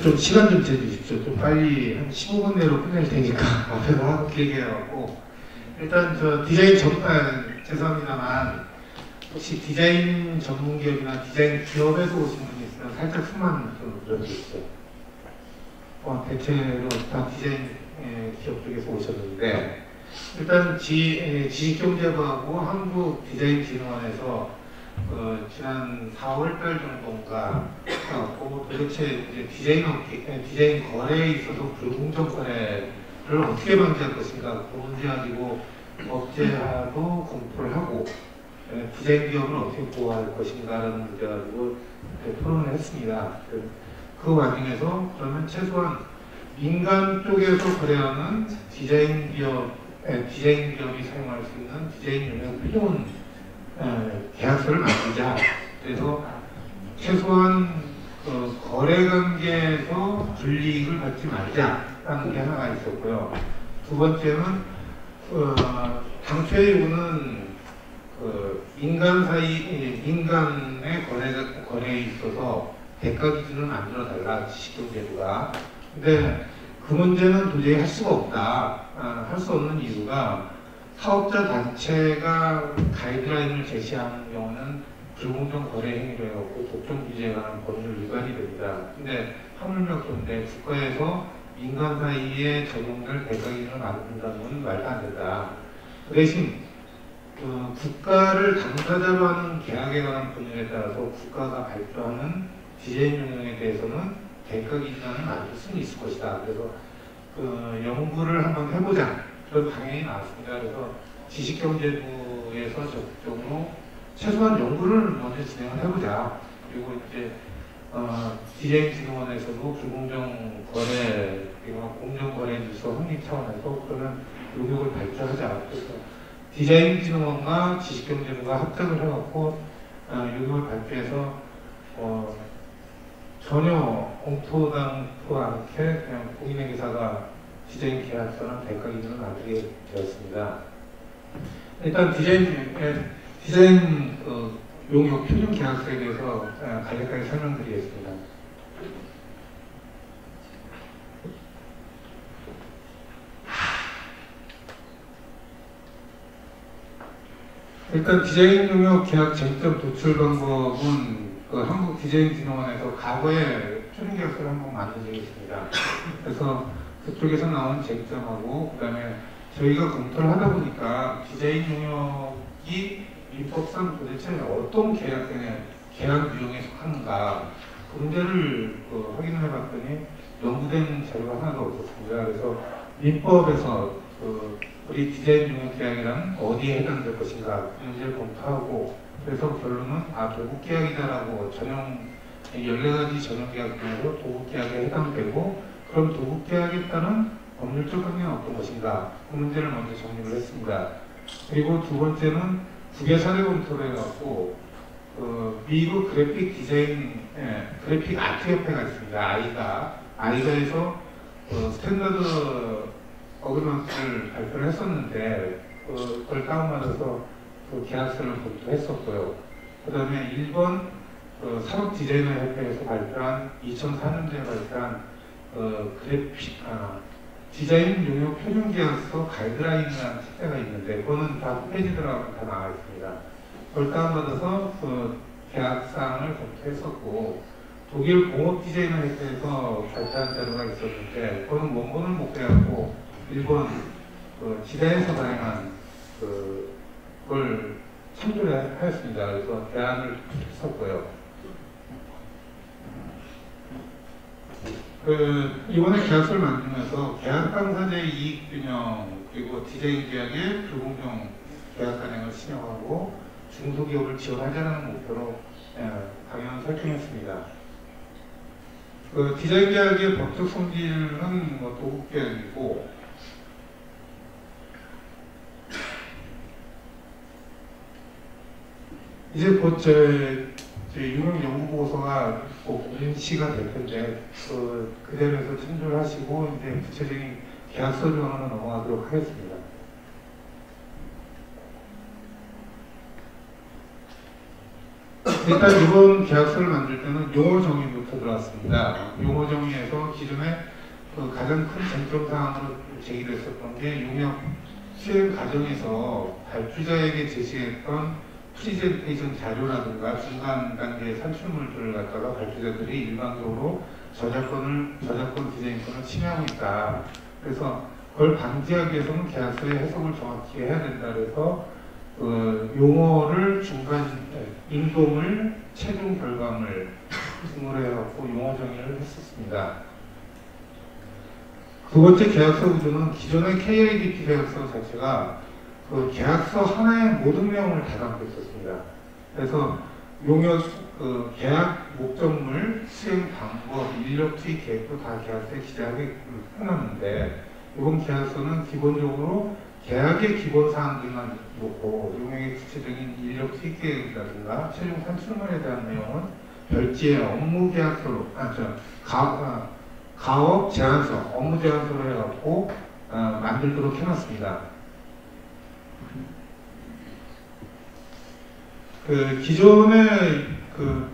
좀 시간 좀 재주십시오. 좀 빨리 한 15분 내로 끝낼 테니까 앞에서 하고 길게 해갖고 일단 저 디자인 죄송합니다만 혹시 디자인 전문기업이나 디자인 기업에서 오신 분이 있으면 살짝 숨만 좀 들어주시죠. 대체로 다 디자인 기업 쪽에서 오셨는데 일단 지식경제부하고 한국디자인진흥원에서 지난 4월달 정도인가 도대체 이제 디자인 거래에 있어서 불공정 거래를 어떻게 방지할 것인가 그 문제 가지고 업체하고 검토를 하고 디자인 기업을 어떻게 보호할 것인가라는 문제 가지고 토론을 했습니다. 그 와중에서 그러면 최소한 민간 쪽에서 거래하는 디자인 기업이 사용할 수 있는 디자인 용역 필요한 계약서를 만들자. 그래서 최소한 거래 관계에서 불이익을 받지 말자라는 게 하나가 있었고요. 두 번째는 당초의 요구는 민간의 거래에 있어서 대가 기준을 만들어 달라 지식경제부가. 근데 그 문제는 도저히 할 수가 없다. 할 수 없는 이유가 사업자 단체가 가이드라인을 제시하는 경우는 불공정 거래 행위로 해갖고 독점 규제에 관한 법률 위반이 됩니다. 근데 하물며 그런데 국가에서 민간 사이에 적용될 대가 기준을 만든다는 건 말도 안 된다. 그 대신 국가를 당사자로 하는 계약에 관한 법률에 따라서 국가가 발표하는 디자인 용역에 대해서는 대가 기준을 만들 수는 있을 것이다. 그래서 연구를 한번 해보자. 그런 방향이 나왔습니다. 그래서 지식경제부에서 적극적으로 최소한 연구를 먼저 진행을 해보자. 그리고 이제 디자인진흥원에서도 불공정 거래, 공정 거래 뉴스 확립 차원에서 그러면 용역을 발표하자. 그래서 디자인진흥원과 지식경제부가 합작을 해갖고 용역을 발표해서 전혀 엉토당토 않게 그냥 공인회계사가 디자인 계약서랑 대가 기준을 만들게 되었습니다. 일단 디자인 용역 표준 계약서에 대해서 간략하게 설명드리겠습니다. 일단 디자인 용역 계약 쟁점 도출 방법은 한국디자인진흥원에서 과거에 표준 계약서를 한번 만든 적이 있습니다. 그래서 그쪽에서 나온 쟁점하고 그 다음에 저희가 검토를 하다 보니까 디자인 용역이 민법상 도대체 어떤 계약 유형에 속하는가 그 문제를 확인을 해봤더니 연구된 자료가 하나도 없었습니다. 그래서 민법에서 우리 디자인 용역 계약이란 어디에 해당될 것인가 그 문제를 검토하고 그래서 결론은 도급 계약이다라고 14가지 전용 계약 중에서 도급 계약에 해당되고 그럼 도급 계약에 따른 법률적 관계는 어떤 것인가 그 문제를 먼저 정리를 했습니다. 그리고 두 번째는 국외 사례 검토를 해갖고 미국 그래픽 디자인 그래픽 아트 협회가 있습니다. 아이가에서 스탠다드 어그리먼트를 발표를 했었는데 그걸 다운받아서 그 계약서를 검토했었고요. 그 다음에 일본 산업 디자이너 협회에서 발표한 2004년도에 발표한 디자인 용역 표준 계약서 가이드라인이라는 책자가 있는데 그거는 다 홈페이지들하고 다 나와 있습니다. 그걸 다운받아서 그 계약사항을 검토했었고 독일 공업 디자이너 협회에서 발표한 자료가 있었는데 그거는 원본을 못 배웠고 일본 지대에서 발행한 그걸 참조를 하였습니다. 그래서 대안을 했었고요. 이번에 계약서를 만들면서 계약 당사자의 이익균형 그리고 디자인 계약의 불공정 계약 간행을 신용하고 중소기업을 지원하자는 목표로 방향을 설정했습니다. 디자인 계약의 법적 성질은 도급 계약이고 이제 곧 유명 연구보고서가 공시가 될 텐데 그 자리에서 참조를 하시고 이제 구체적인 계약서 조항으로 넘어가도록 하겠습니다. 일단 이번 계약서를 만들 때는 용어 정의부터 들어왔습니다. 용어 정의에서 기존에 그 가장 큰 쟁점 사항으로 제기됐었던 게 용역 수행 과정에서 발주자에게 제시했던 프리젠테이션 자료라든가 중간 단계 산출물들을 갖다가 발주자들이 일반적으로 저작권 디자인권을 침해하고 있다. 그래서 그걸 방지하기 위해서는 계약서의 해석을 정확히 해야 된다. 그래서 용어를 중간 인동을 최종 결과물 등으로 해갖고 용어 정의를 했었습니다. 두 번째 계약서 구조는 기존의 KIDP 계약서 자체가 그 계약서 하나의 모든 내용을 다 담고 있었습니다. 그래서 용역 계약 목적물, 수행 방법, 인력 투입 계획도 다 계약서에 기재하게 해놨는데 이번 계약서는 기본적으로 계약의 기본 사항들만 놓고 용역의 구체적인 인력 투입 계획이라든가 최종 산출물에 대한 내용은 별지의 업무 계약서로 가업 제안서, 업무 제안서로 해갖고 만들도록 해놨습니다. 그 기존의 그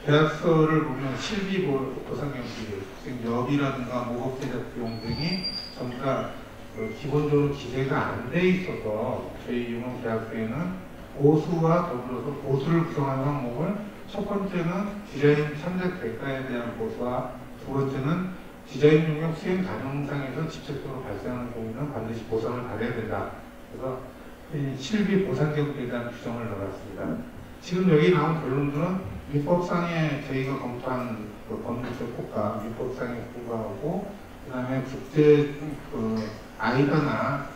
계약서를 보면 실비 보상경비, 여비라든가 목업 제작 비용 등이 전부 다 기본적으로 기재가 안 돼 있어서 저희 용역 계약서에는 보수와 더불어서 보수를 구성하는 항목을 첫 번째는 디자인 참작 대가에 대한 보수와 두 번째는 디자인 용역 수행 과정상에서 직접적으로 발생하는 경우는 반드시 보상을 받아야 된다. 그래서 실비 보상 경비에 대한 규정을 넣어놨습니다. 지금 여기 나온 결론들은 민법상에 저희가 검토한 그 법률적 효과, 민법상에 불과하고 그다음에 국제 아이가나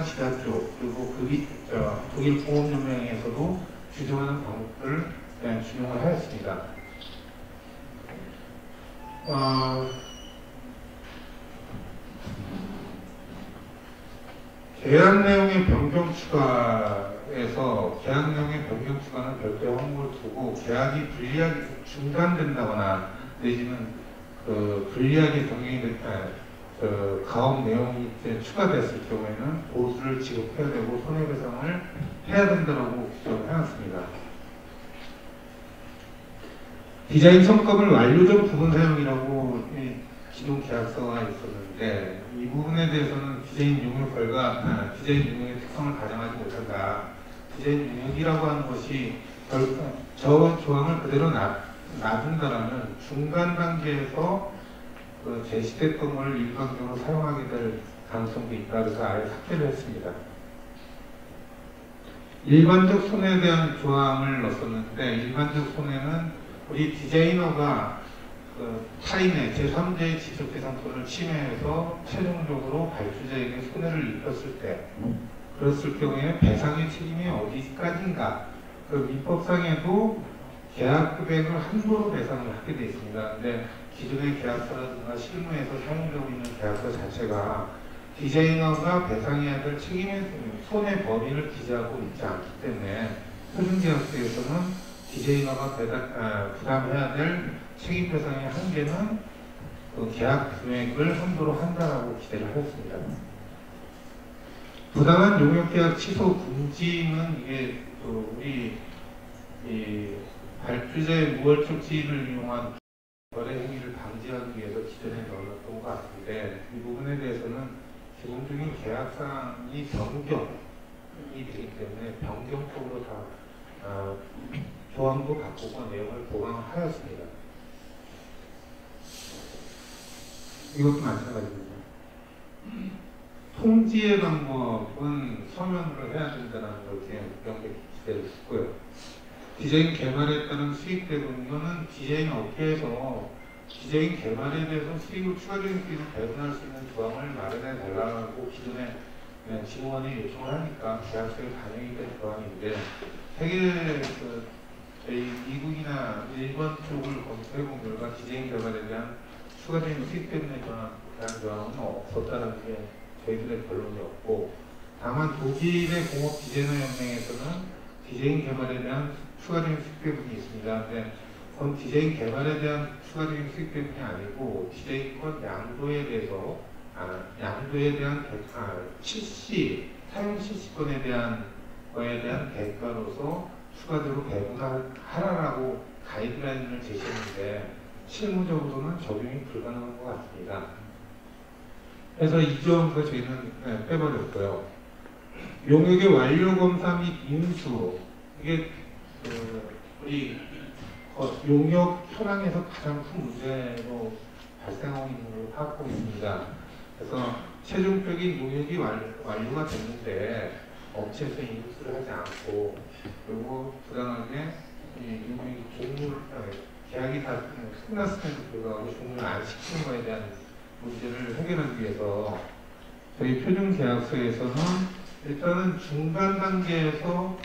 지다쪽 그리고 독일 공업연맹에서도 규정하는 방법들을 준용을 하였습니다. 계약 내용의 변경 추가에서 계약 내용의 변경 추가는 별도의 항목을 두고 계약이 불리하게 중단된다거나 내지는 불리하게 변경이 됐다. 가업 내용이 이제 추가됐을 경우에는 보수를 지급해야 되고 손해배상을 해야 된다고 규정을 해놨습니다. 디자인 성과물 완료전 부분 사용이라고 기존 계약서가 있었는데 이 부분에 대해서는 디자인 용역 결과, 디자인 용역의 특성을 가정하지 못한다. 디자인 용역이라고 하는 것이 저 조항을 그대로 놔둔다라면 중간 단계에서 제시됐던 걸 일반적으로 사용하게 될 가능성도 있다. 그래서 아예 삭제를 했습니다. 일반적 손해에 대한 조항을 넣었었는데 일반적 손해는 우리 디자이너가 타인의 제3자의 지적재산권을 침해해서 최종적으로 발주자에게 손해를 입혔을 때 그랬을 경우에 배상의 책임이 어디까지인가 민법상에도 계약 금액을 한도로 배상을 하게 되어 있습니다. 근데 기존의 계약서라든가 실무에서 사용되고 있는 계약서 자체가 디자이너가 배상해야 될 책임의 손해 범위를 기재하고 있지 않기 때문에 표준계약서에서는 디자이너가 부담해야 될 책임 배상의 한계는 계약 금액을 한도로 한다라고 기재를 하였습니다. 부당한 용역계약 취소 금지는 이게 우리 발주자의 무월적 지위를 이용한 거래 행위를 방지하기 위해서 기존에 넣어놨던 것 같은데 이 부분에 대해서는 기본적인 계약사항이 변경이 되기 때문에 변경적으로 다 조항도 바꾸고 내용을 보강하였습니다. 이것도 마찬가지입니다. 통지의 방법은 서면으로 해야 된다는 걸 명백히 기재를 했고요. 디자인 개발에 따른 수익 대금, 이거는 디자인 업계에서 디자인 개발에 대해서 추가적인 수익을 배분할 수 있는 조항을 마련해 달라고 기존에 지원이 요청을 하니까 계약서에 반영이 된 조항인데 세계 저희 미국이나 일본 쪽을 검토해본 결과 디자인 개발에 대한 추가적인 수익 때문에 대한 조항은 없었다는 게 저희들의 결론이었고 다만 독일의 공업 디자이너 연맹에서는 디자인 개발에 대한 추가적인 수익 배분이 있습니다. 근데 그건 디자인 개발에 대한 추가적인 수익 배분이 아니고 디자인권 양도에 대해서 양도에 대한 사용 실시권에 대한 거에 대한 대가로서 추가적으로 배분하라라고 가이드라인을 제시했는데 실무적으로는 적용이 불가능한 것 같습니다. 그래서 이 점도 저희는 빼버렸고요. 용역의 완료 검사 및 인수, 이게 우리 용역 현황에서 가장 큰 문제로 발생하고 있는 걸로 파악하고 있습니다. 그래서 최종적인 용역이 완료가 됐는데 업체에서 인수를 하지 않고, 그리고 부당하게 용역이 계약이 다 끝났음에도 불구하고 종료를 안 시키는 것에 대한 문제를 해결하기 위해서 저희 표준계약서에서는 일단은 중간 단계에서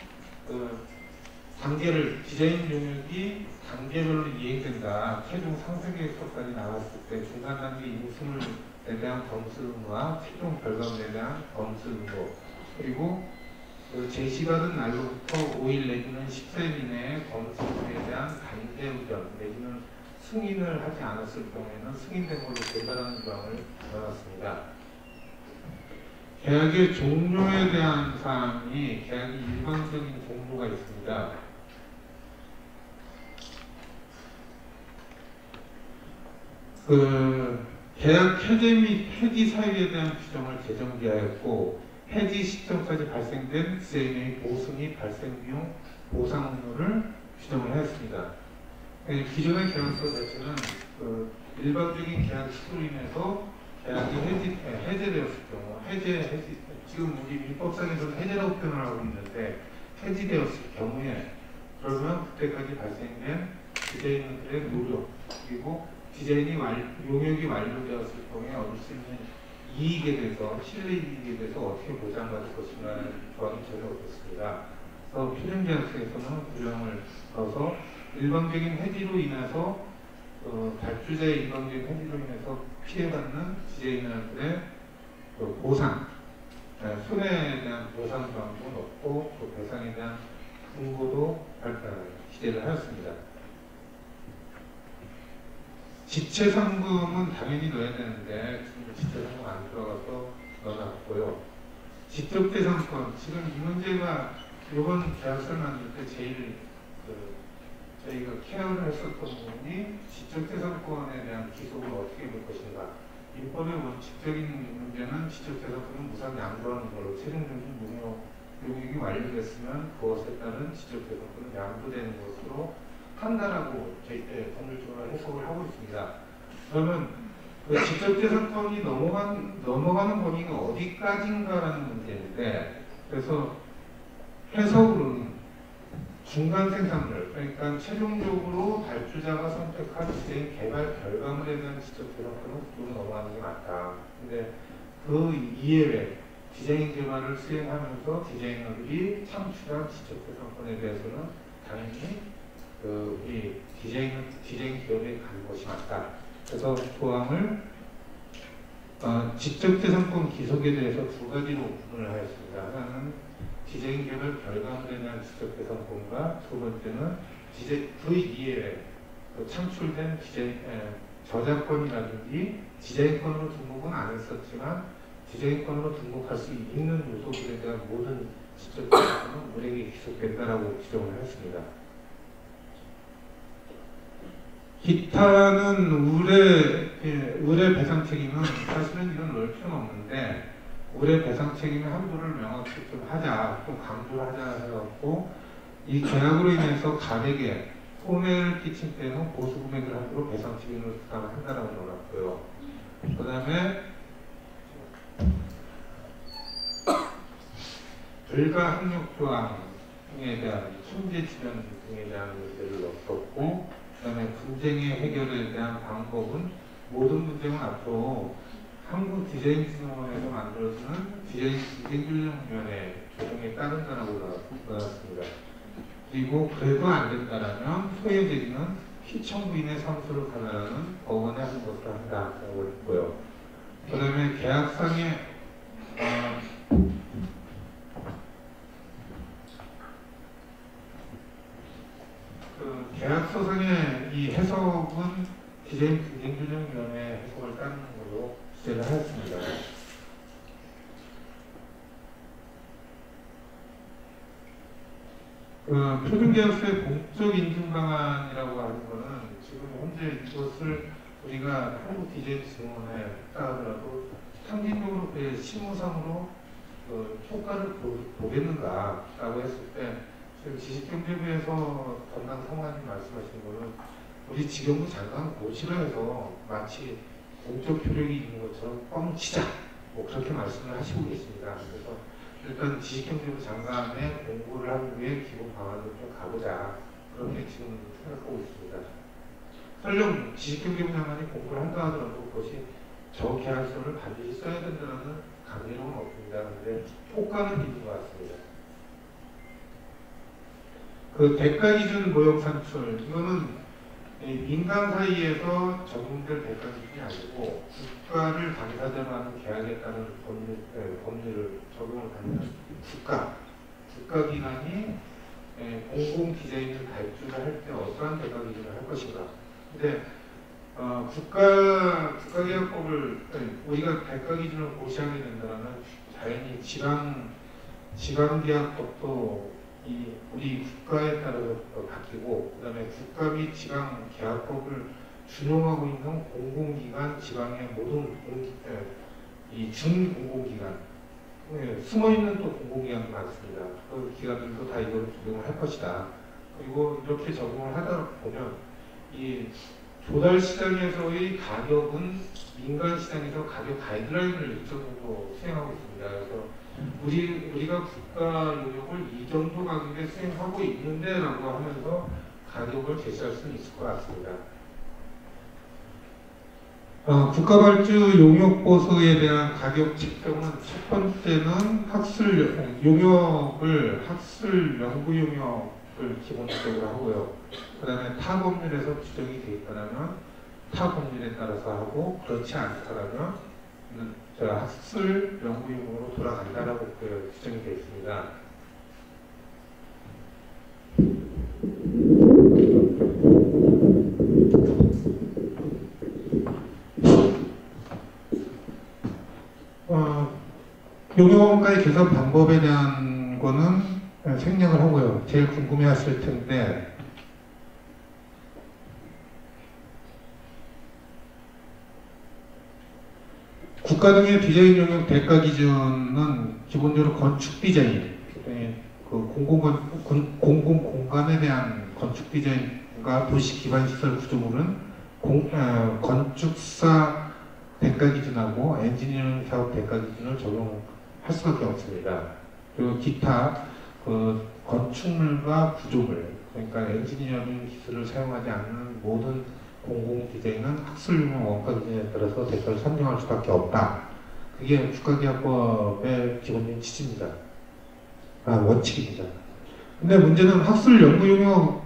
단계를, 디자인 용역이 단계별로 이행된다. 최종 상세계획서까지 나왔을 때 중간 단계 인수물에 대한 검수 의무와 최종 결과물에 대한 검수 의무, 그리고 제시받은 날로부터 5일 내지는 14일 이내에 검수 의무에 대한 반대 의견 내지는 승인을 하지 않았을 경우에는 승인된 걸로 배달하는 조항을 넣어놨습니다. 계약의 종료에 대한 사항이 계약이 일반적인 종료가 있습니다. 계약 해제 및 해지 사유에 대한 규정을 재정비하였고, 해지 시점까지 발생된 디자인의 보수 및 발생 비용 보상 의무를 규정을 하였습니다. 기존의 계약서 자체는 일반적인 계약 시도로 인해서 계약이 해제되었을 경우, 지금 우리 민법상에서는 해제라고 표현을 하고 있는데, 해지되었을 경우에 그러면 그때까지 발생된 디자이너들의 노력, 그리고 디자인이 용역이 완료되었을 경우에 얻을 수 있는 이익에 대해서, 실내 이익에 대해서 어떻게 보장받을 것인가라는 조항이 전혀 없었습니다. 그래서 표준계약서에서는 규정을 넣어서 일방적인 해지로 인해서 발주자의 일방적인 해지로 인해서 피해받는 디자이너들의 보상, 손해에 대한 보상 조항도 넣고 그 배상에 대한 분고도 기재를 하였습니다. 지체상금은 당연히 넣어야 되는데 지금 지체상금 안 들어가서 넣어놨고요. 지적재산권, 지금 이 문제가 이번 계약서를 만들 때 제일 저희가 케어를 했었던 부분이 지적재산권에 대한 기속을 어떻게 볼 것인가. 민법의 원칙적인 문제는 지적재산권은 무상 양도하는 걸로, 최종적인 용역이 완료됐으면 그것에 따른 지적재산권은 양도되는 것으로 한다라고 저희 때 법률적으로 해석을 하고 있습니다. 그러면 그 지적재산권이 넘어가는 범위가 어디까지인가라는 문제인데, 그래서 해석으로는 중간 생산물, 그러니까 최종적으로 발주자가 선택한 디자인 개발 결과물에 대한 지적재산권은 그쪽으로 넘어가는 게 맞다. 근데 그 이외에 디자인 개발을 수행하면서 디자이너들이 창출한 지적재산권에 대해서는 당연히 이 디자인 기업에 가는 것이 맞다. 그래서 조항을 지적재산권 기속에 대해서 두 가지로 구분을 하였습니다. 하나는 디자인 개발 결과물에 대한 지적재산권과 두 번째는 그 이외에 창출된 저작권이라든지 디자인권으로 등록은 안 했었지만 디자인권으로 등록할 수 있는 요소들에 대한 모든 지적재산권은 우리에게 기속된다라고 규정을 했습니다. 기타는 의뢰 배상 책임은 사실은 이건 넣을 필요는 없는데, 의뢰 배상 책임의 한도를 명확히 좀 하자, 좀 강조를 하자 해갖고, 이 계약으로 인해서 가액에 손해를 끼친 때는 보수금액을 한도로 배상 책임을 부담한다라고 넣어놨고요. 그 다음에 불가 학력 조항에 대한 천재 지변 등에 대한 문제를 넣었고, 그 다음에 분쟁의 해결에 대한 방법은 모든 분쟁은 앞으로 한국디자인진흥원에서 만들어주는 디자인균형위원회 조정에 따른다라고 나왔습니다. 그리고 그래도 안 된다라면 소외 제기는 피청구인의 상소를 관할하는 법원에 하는 것으로 한다라고 했고요. 그 다음에 계약상의 계약서상의 이 해석은 디자인균형위원회 해석을 따르는 걸로 기재를 하였습니다. 그 표준계약서의 공적 인증 방안이라고 하는 거는 지금 현재 이것을 우리가 한국디자인진흥원에 따르더라도 상징적으로 실무상으로 효과를 보겠는가라고 했을 때 지금 지식경제부에서 담당 사무관님 말씀하신 거는 우리 직영부 장관 고시로 해서 마치 공적 효력이 있는 것처럼 뻥치자 뭐 그렇게 말씀을 하시고 계십니다. 그래서 일단 지식경제부 장관의 공고를 한 후에 기본 방안으로 좀 가보자 그렇게 지금 생각하고 있습니다. 설령 지식경제부 장관이 공고를 한다 하더라도 그것이 저 계약서를 반드시 써야 된다는 강제력은 없습니다. 그런데 효과는 있는 것 같습니다. 그 대가 기준 모형 산출 이거는 민간 사이에서 적용될 대가 기준이 아니고 국가를 당사자로 하는 계약에 따른 법률을 적용을 하는 국가 기관이 공공 디자인을 발주를 할 때 어떠한 대가 기준을 할 것인가. 근데 국가계약법을 우리가 대가 기준을 고시하게 된다면 자연히 지방계약법도 우리 국가에 따라서 바뀌고 그다음에 국가 및 지방계약법을 준용하고 있는 공공기관 지방의 모든 준공공기관 숨어있는 또 공공기관도 많습니다. 그 기관들도 다 이걸 적용을 할 것이다. 그리고 이렇게 적용을 하다 보면 이 조달 시장에서의 가격은 민간 시장에서 가격 가이드라인을 일정정도 수행하고 있습니다. 그래서 우리가 국가 용역을 이 정도 가격에 수행하고 있는데라고 하면서 가격을 제시할 수는 있을 것 같습니다. 국가발주 용역보수에 대한 가격 책정은 첫 번째는 학술 연구 용역을 기본적으로 하고요. 그 다음에 타 법률에서 규정이 되어 있다면 타 법률에 따라서 하고 그렇지 않다면 학술 연구 용역으로 돌아간다라고 규정이 되어 있습니다. 용역원가의 계산 방법에 대한 거는 생략을 하고요. 제일 궁금해 하실 텐데 국가 등의 디자인 용역 대가 기준은 기본적으로 건축 디자인, 그 공공 공간에 대한 건축 디자인과 도시 기반 시설 구조물은 건축사 대가 기준하고 엔지니어링 사업 대가 기준을 적용할 수밖에 없습니다. 그리고 기타 그 건축물과 구조물, 그러니까 엔지니어링 기술을 사용하지 않는 모든 공공 디자인은 학술용역 원가 기준에 따라서 대가를 산정할 수밖에 없다. 그게 국가계약법의 기본적인 취지입니다. 원칙입니다. 근데 문제는 학술 연구 용역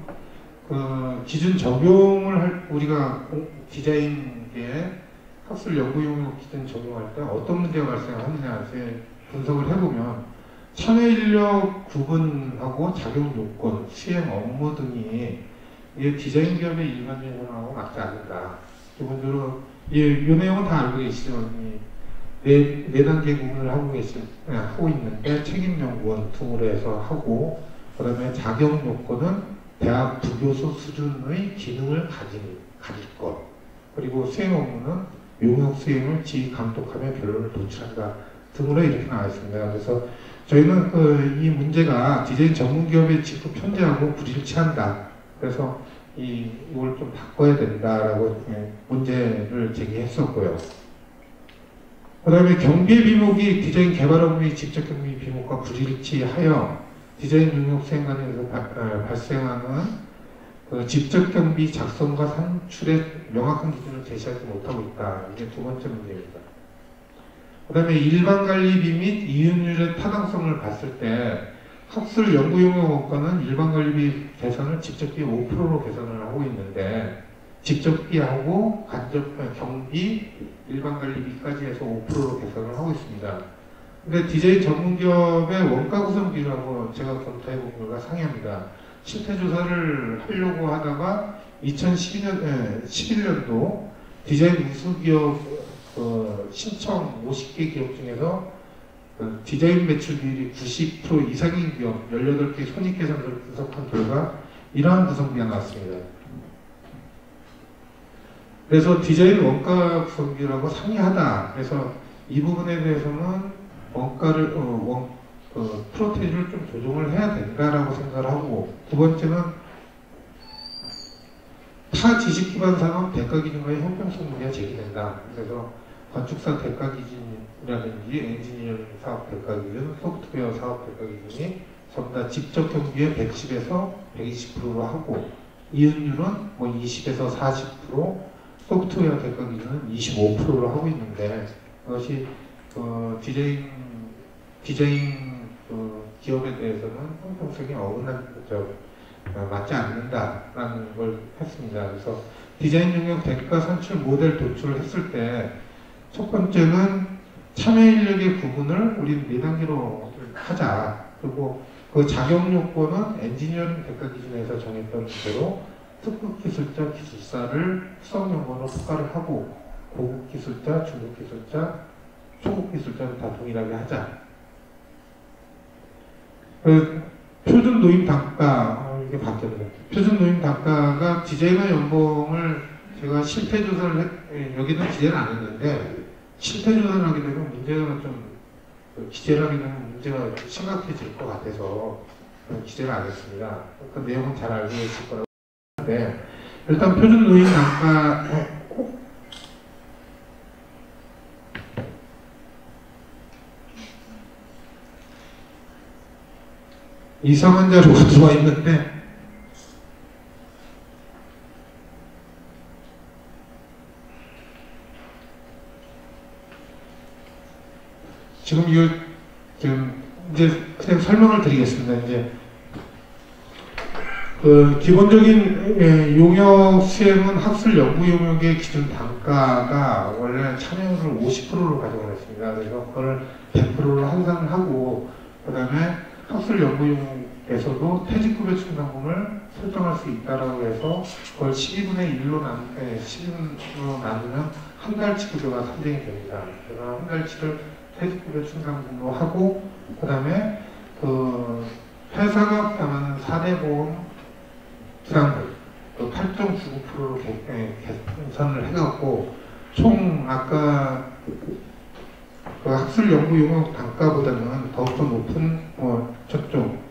기준 적용을 할 우리가 디자인계에 학술 연구 용역 기준 적용할 때 어떤 문제가 발생하느냐 분석을 해보면 참여 인력 구분하고 작용 요건, 수행 업무 등이 디자인 기업의 일반적인 현황하고 맞지 않는다. 기본적으로 이 내용은 다 알고 계시죠. 네 단계 구분을 하고 있는데 책임연구원 등으로 해서 하고 그다음에 자격 요건은 대학 부교수 수준의 기능을 가질 것. 그리고 수행 업무는 용역 수행을 지휘 감독하며 결론을 도출한다 등으로 이렇게 나와 있습니다. 그래서 저희는 이 문제가 디자인 전문 기업의 직급 편제하고 불일치한다. 그래서 이걸 좀 바꿔야 된다라고 문제를 제기했었고요. 그 다음에 경비의 비목이 디자인 개발 업무의 직접 경비 비목과 불일치하여 디자인 용역 수행 과정에서 발생하는 직접 경비 작성과 산출에 명확한 기준을 제시하지 못하고 있다. 이게 두 번째 문제입니다. 그 다음에 일반 관리비 및 이윤율의 타당성을 봤을 때 학술 연구 용역 원가는 일반 관리비 계산을 직접비 5%로 계산을 하고 있는데 직접비하고 경비, 일반 관리비까지 해서 5%로 계산을 하고 있습니다. 근데 디자인 전문기업의 원가 구성 비율하고 제가 검토해 본 결과 상이합니다. 실태 조사를 하려고 하다가 2011년도 디자인 우수기업 신청 50개 기업 중에서 디자인 매출 비율이 90% 이상인 기업 18개 손익계산서를 분석한 결과 이러한 구성비가 나왔습니다. 그래서 디자인 원가 구성비라고 상이하다. 그래서 이 부분에 대해서는 원가를 프로테이지를 좀 조정을 해야 된다라고 생각을 하고, 두 번째는 타 지식 기반 산업 대가 기준과의 형평성 문제가 제기된다. 그래서 건축사 대가 기준이라든지 엔지니어링 사업 대가 기준, 소프트웨어 사업 대가 기준이 전부 다 직접 경비의 110에서 120%로 하고, 이윤율은 뭐 20에서 40%, 소프트웨어 대가 기준은 25%로 하고 있는데, 그것이 디자인 기업에 대해서는 형평성이 맞지 않는다라는 걸 했습니다. 그래서 디자인 영역 대가 산출 모델 도출을 했을 때 첫 번째는 참여 인력의 구분을 우리는 4단계로 하자. 그리고 그 자격 요건은 엔지니어링 대가 기준에서 정했던 대로 특급 기술자, 기술사를 수석연구원으로 평가를 하고, 고급 기술자, 중급 기술자, 초급 기술자는 다 동일하게 하자. 표준 노임 단가, 이게 바뀌었네요. 표준 노임 단가가 디자이너 연봉을 제가 실태조사를 여기는 기재를 안 했는데, 실태조사를 하게 되면 문제가 기재를 하게 되면 문제가 심각해질 것 같아서 기재를 안 했습니다. 그 내용은 잘 알고 계실 거라고 하는데, 일단 표준 노임 단가 이상한 자료가 들어와 있는데, 지금 이제 그냥 설명을 드리겠습니다. 이제 기본적인 용역 수행은 학술 연구 용역의 기준 단가가 원래 참여율을 50%로 가져가 냈습니다. 그래서 그걸 100%로 환산을 하고, 그 다음에 학술 연구 용역에서도 퇴직급여 충당금을 설정할 수 있다라고 해서 그걸 12분의 1로 나누면 한 달치 급여가 산정이 됩니다. 그래서 한 달치를 퇴직급여 충당금으로 하고, 그 다음에 회사가 부담하는 4대 보험 부담금 8.99%로 계산을 해갖고, 총 아까 학술 연구 용역 단가보다는 더욱더 높은 저쪽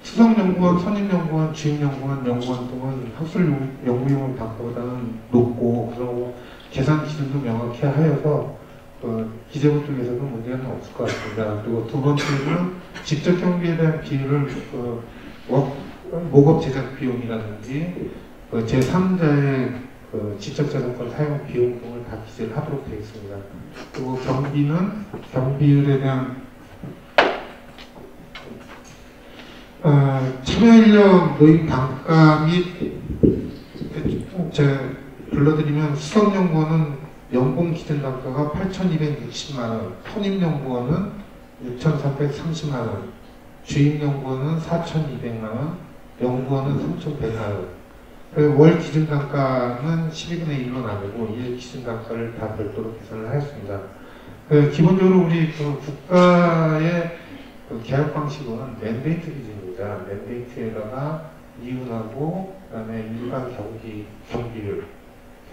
수석연구원, 선임연구원, 주임연구원, 연구원 등은 학술 연구 용역 단가보다는 높고, 그리고 계산 기준도 명확히 하여서 기재부 쪽에서도 문제는 없을 것 같습니다. 그리고 두 번째는 직접 경비에 대한 비율을 목업 제작 비용이라든지 제3자의 지적자산권 사용 비용 등을 다 기재를 하도록 되어 있습니다. 그리고 경비는 경비율에 대한 참여인력 노임 단가 및 제가 불러드리면 수석연구원은 연봉 기준 단가가 8,260만원, 선임연구원은 6,330만원, 주임연구원은 4,200만원, 연구원은 3,100만원. 월 기준 단가는 12분의 1로 나누고 1 기준 단가를 다 별도로 계산을 하였습니다. 기본적으로 우리 국가의 계약 방식은 맨데이트 기준입니다. 맨데이트에다가 이윤하고 그다음에 일반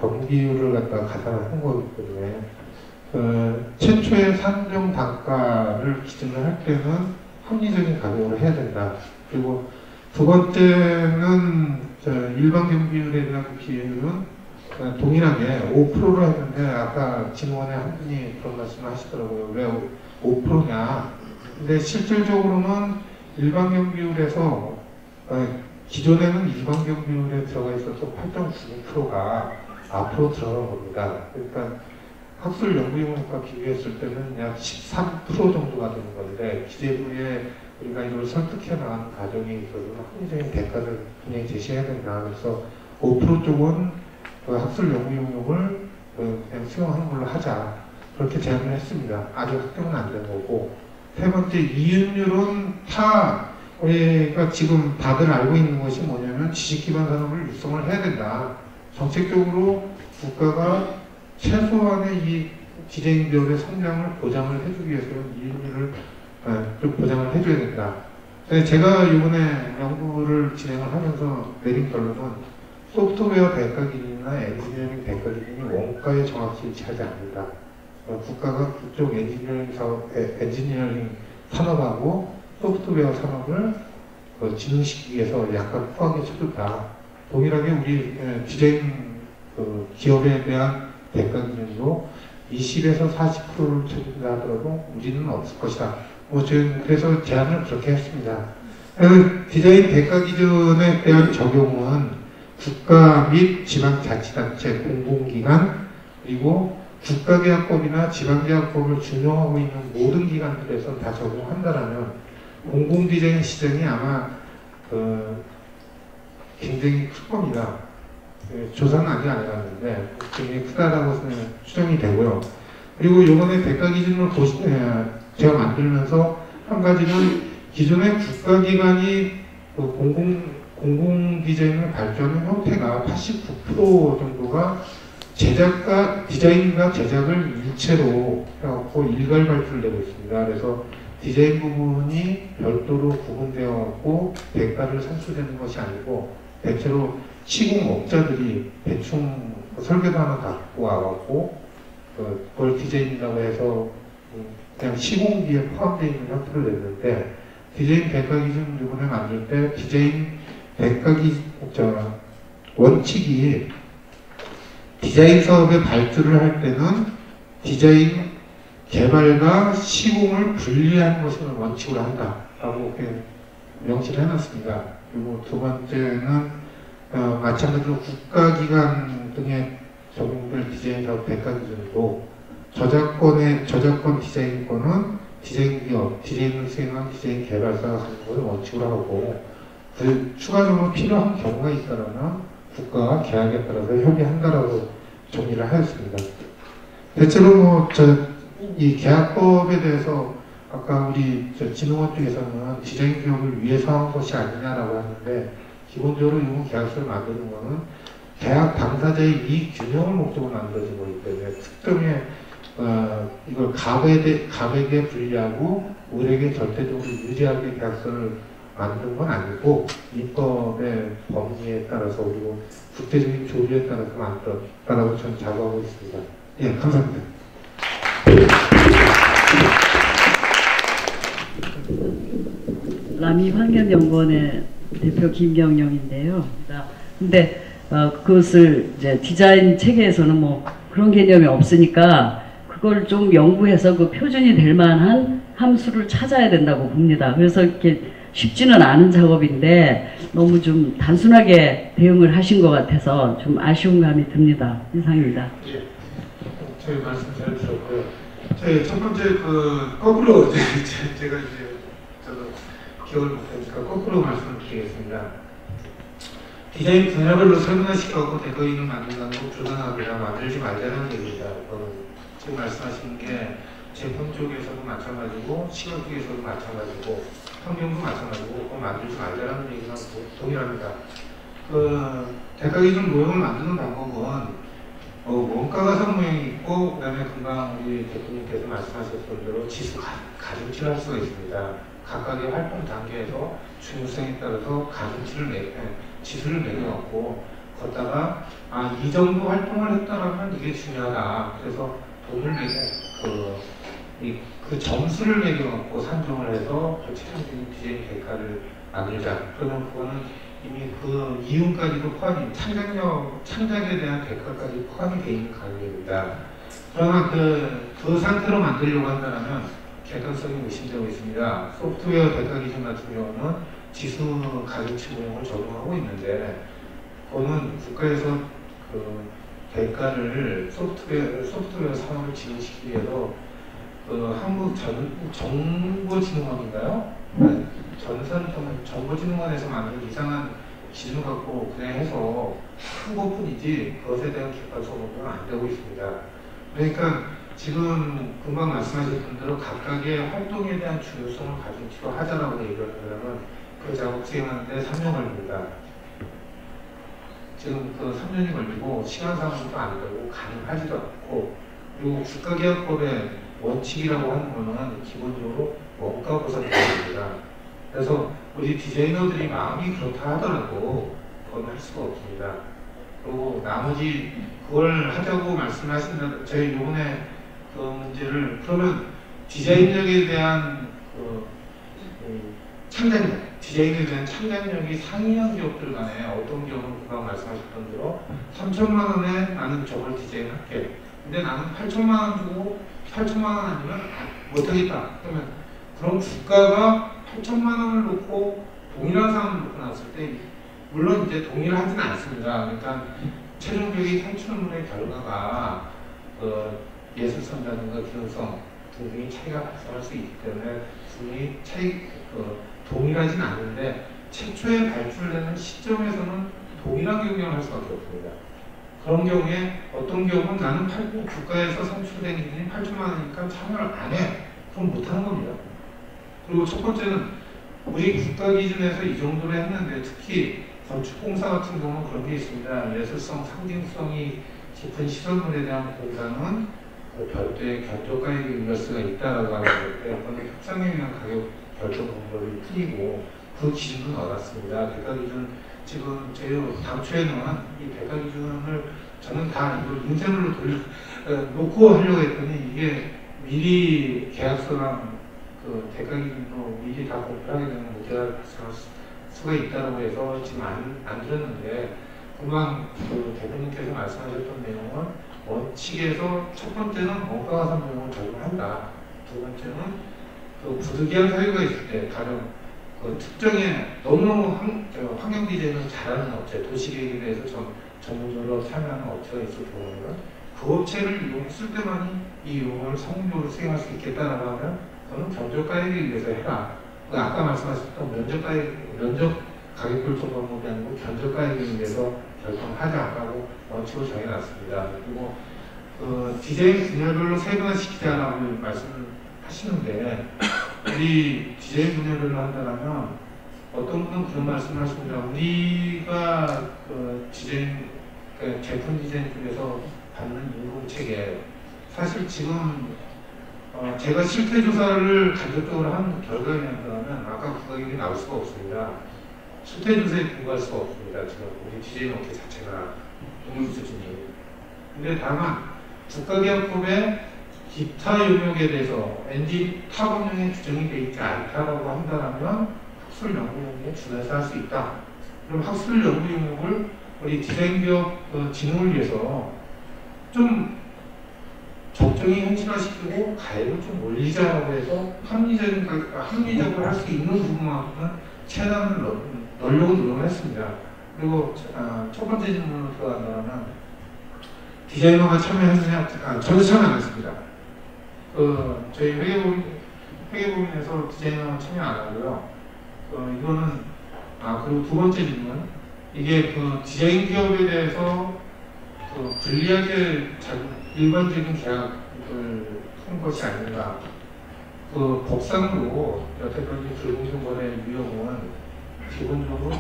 경비율을 갖다가 가산한 거기 때문에 최초의 산정 단가를 기준을 할 때는 합리적인 가격으로 해야 된다. 그리고 두 번째는 일반 경비율에 대한 비율은 동일하게 5%로 했는데, 아까 진원에 한 분이 그런 말씀을 하시더라고요. 왜 5%냐? 근데 실질적으로는 일반 경비율에서 기존에는 일반 경비율에 들어가 있었던 8.99%가 앞으로 들어간 겁니다. 그러니까 학술 연구용역과 비교했을 때는 약 13% 정도가 되는 건데, 기재부에 우리가 이걸 설득해 나가는 과정에 있어서는 합리적인 대가를 분명히 제시해야 된다. 그래서 5% 쪽은 학술 연구용역을 그냥 수용하는 걸로 하자. 그렇게 제안을 했습니다. 아직 확정은 안 된 거고. 세 번째, 이윤율은 우리가 지금 다들 알고 있는 것이 뭐냐면 지식기반 산업을 육성을 해야 된다. 정책적으로 국가가 최소한의 이 디자인 기업의 성장을 보장을 해주기 위해서는 이 일을 좀 보장을 해줘야 된다. 제가 이번에 연구를 진행을 하면서 내린 결론은 소프트웨어 대가 기준이나 엔지니어링 대가 기준이 원가에 정확히 일치하지 않는다. 국가가 그쪽 엔지니어링 산업하고 소프트웨어 산업을 진흥시키기 위해서 약간 후하게 쳐줬다. 동일하게 우리 디자인 기업에 대한 대가 기준도 20에서 40%를 쳐준다 하더라도 우리는 없을 것이다. 저는 그래서 제안을 그렇게 했습니다. 디자인 대가 기준에 대한 적용은 국가 및 지방자치단체, 공공기관, 그리고 국가계약법이나 지방계약법을 준용하고 있는 모든 기관들에서 다 적용한다라면 공공디자인 시장이 아마 굉장히 클 겁니다. 조사는 아직 안 해봤는데 굉장히 크다라고 추정이 되고요. 그리고 이번에 대가 기준을 제가 만들면서 한 가지는 기존의 국가기관이 공공 디자인을 발전하는 형태가 89% 정도가 디자인과 제작을 일체로 해갖고 일괄 발주를 내고 있습니다. 그래서 디자인 부분이 별도로 구분되어 갖고 대가를 산출되는 것이 아니고 대체로 시공업자들이 대충 설계도 하나 갖고 와갖고 그걸 디자인이라고 해서 그냥 시공비에 포함되어 있는 형태를 냈는데 디자인 대가 기준 이번에 만들 때 디자인 대가 원칙이 디자인 사업에 발주를 할 때는 디자인 개발과 시공을 분리하는 것을 원칙으로 한다라고 명시를 해놨습니다. 그리고 두 번째는 마찬가지로 국가기관 등에 적용될 디자인 사업 대가 기준도 저작권 디자인권은 디자인 기업, 디자인을 수행한 디자인 개발사가 하는 것을 원칙으로 하고 추가적으로 필요한 경우가 있다면 국가와 계약에 따라서 협의한다라고 정리를 하였습니다. 대체로 이 계약법에 대해서 아까 우리 진흥원 쪽에서는 디자인 기업을 위해서 한 것이 아니냐라고 하는데 기본적으로 이번 계약서를 만드는 것은 계약 당사자의 이익 균형을 목적으로 만들어진 거기 때문에 특정의 이걸 갑에게 불리하고 을에게 절대적으로 유리하게 계약서를 만든 건 아니고 입법의 법리에 따라서 그리고 국제적인 조류에 따라서 만들었다라고 저는 자부하고 있습니다. 예, 감사합니다. 라미 환경연구원의 대표 김경영인데요. 근데 그것을 이제 디자인 체계에서는 뭐 그런 개념이 없으니까 그걸 좀 연구해서 그 표준이 될 만한 함수를 찾아야 된다고 봅니다. 그래서 이렇게 쉽지는 않은 작업인데 너무 좀 단순하게 대응을 하신 것 같아서 좀 아쉬운 감이 듭니다. 이상입니다. 예, 저희 말씀 잘 들었고요. 저희 첫 번째 거꾸로 제가 이제 기억을 못하니까 거꾸로 말씀을 드리겠습니다. 디자인 분야별로 설문화시켜서 대거인을 만든다는 거 불가능합니다. 만들지 말자는 얘기입니다. 지금 말씀하신 게 제품 쪽에서도 마찬가지고 시각 쪽에서도 마찬가지고 환경도 마찬가지고 그거 만들지 말자는 얘기랑 동일합니다. 대가 기준 모형을 만드는 방법은 원가 가상 모형이 있고 그 다음에 금방 우리 대표님께서 말씀하셨던 대로 지수 가중치를 할 수가 있습니다. 각각의 활동 단계에서 중요성에 따라서 지수를 매겨갖고 걷다가 이 정도 활동을 했다라면 이게 중요하다. 그래서 돈을 그 점수를 매겨갖고 산정을 해서 최종적인 디자인 대가를 만들자. 그러면 그거는 이미 그 이윤까지도 포함이 창작에 대한 대가까지 포함이 되어 있는 가격입니다. 그러나 그 상태로 만들려고 한다면 객관성이 의심되고 있습니다. 소프트웨어 대가 기준 같은 경우는 지수 가중치 모형을 적용하고 있는데 그거는 국가에서 그 대가를 소프트웨어 산업을 진행시키기 위해서 한국 정보진흥원인가요? 정보진흥원에서 만든 이상한 기준을 갖고 그냥 해서 큰 것뿐이지 그것에 대한 객관성 논문은 안 되고 있습니다. 그러니까 지금 금방 말씀하신 분들은 각각의 활동에 대한 중요성을 가중치로 하자라고 얘기를 하면 그 작업 수행하는데 3년 걸립니다. 지금 그 3년이 걸리고 시간상으로도 안 되고 가능하지도 않고, 그리고 국가계약법의 원칙이라고 하는 거는 기본적으로 원가 보상입니다. 그래서 우리 디자이너들이 마음이 그렇다 하더라도 그건 할 수가 없습니다. 그리고 나머지 그걸 하자고 말씀하신다. 제가 이번에 그 문제를 그러면 디자인력에 대한 창작력, 디자인에 대한 창작력이 상이한 기업들 간에 어떤 기업은 금방 말씀하셨던 대로 3천만 원에 나는 저걸 디자인할게. 근데 나는 8천만 원 주고 8천만 원 아니면 못하겠다. 그러면 그럼 국가가 8천만 원을 놓고 동일한 상황을 놓고 나왔을 때 물론 이제 동일하지는 않습니다. 그러니까 최종적인 산출물의 결과가 예술성이라든가 기능성 등등의 차이가 발생할 수 있기 때문에 분명히 동일하진 않는데 최초에 발출되는 시점에서는 동일한 경영을 할 수밖에 없습니다. 그런 경우에 어떤 경우는 나는 국가에서 산출된 기준이 8천만 원이니까 참여를 안 해. 그럼 못하는 겁니다. 그리고 첫 번째는 우리 국가 기준에서 이 정도로 했는데 특히 건축공사 같은 경우는 그런 게 있습니다. 예술성, 상징성이 깊은 시설물에 대한 공사는 별도의 견적가액의 인가스가 있다라고 하는 건데 그건 협상에 의한 가격 결정 방법이 틀리고 그 기준도 넣어놨습니다. 대가 기준 지금 제 당초에는 이 대가 기준을 저는 다 이걸 인쇄물로 놓고 하려고 했더니 이게 미리 계약서랑 그 대가 기준도 미리 다 공표하게 되는 문제가 발생할 수가 있다고 해서 지금 안 들었는데 금방 그 대표님께서 말씀하셨던 내용은 원칙에서 첫 번째는 원가 가산 비용을 적용한다. 두 번째는 그 부득이한 사유가 있을 때 다른 그 특정의 너무 환경 디자인을 잘하는 업체, 도시계획에 대해서 전문적으로 참여하는 업체가 있을 경우는 그 업체를 이용했을 때만이 이 용어를 성공적으로 수행할 수 있겠다라고 하면 그거는 견적가액에 의해서 해라. 아까 말씀하셨던 면적 가격 결정 방법이 아니고 견적가액에 의해서 결정하자라고 원칙을 정해놨습니다. 그리고 디자인 분야별로 세분화시키자라고 말씀하시는데 우리 디자인 분야별로 한다면 어떤 분은 그런 말씀을 하십니다. 우리가 디자인 제품 디자인 쪽에서 받는 임금 체계 사실 지금 제가 실태 조사를 간접적으로 한 결과에 한다면 아까 그 가격이 나올 수가 없습니다. 실태 조사에 불과할 수가 없습니다. 지금 우리 디자인 업계 자체가 임금 수준이. 근데 다만 국가계약법의 기타 용역에 대해서 NG 타법령에 규정이 되어 있지 않다라고 한다면 학술 연구 용역에 준해서 할 수 있다. 그럼 학술 연구 용역을 우리 디자인기업 진흥을 위해서 좀 적정히 현실화시키고 가액을 좀 올리자라고 해서 합리적으로 할 수 있는 부분만큼은 최대한을 넣으려고 노력을 했습니다. 그리고 첫 번째 질문으로 들어간다면 디자이너가 참여했느냐? 저는 참여 안 했습니다. 저희 회계법인에서 디자이너 참여 안 하고요. 이거는 그리고 두 번째 질문 이게 디자인 기업에 대해서 불리하게 일반적인 계약을 한 것이 아닌가. 법상으로 여태까지 불공정 거래 유형은 기본적으로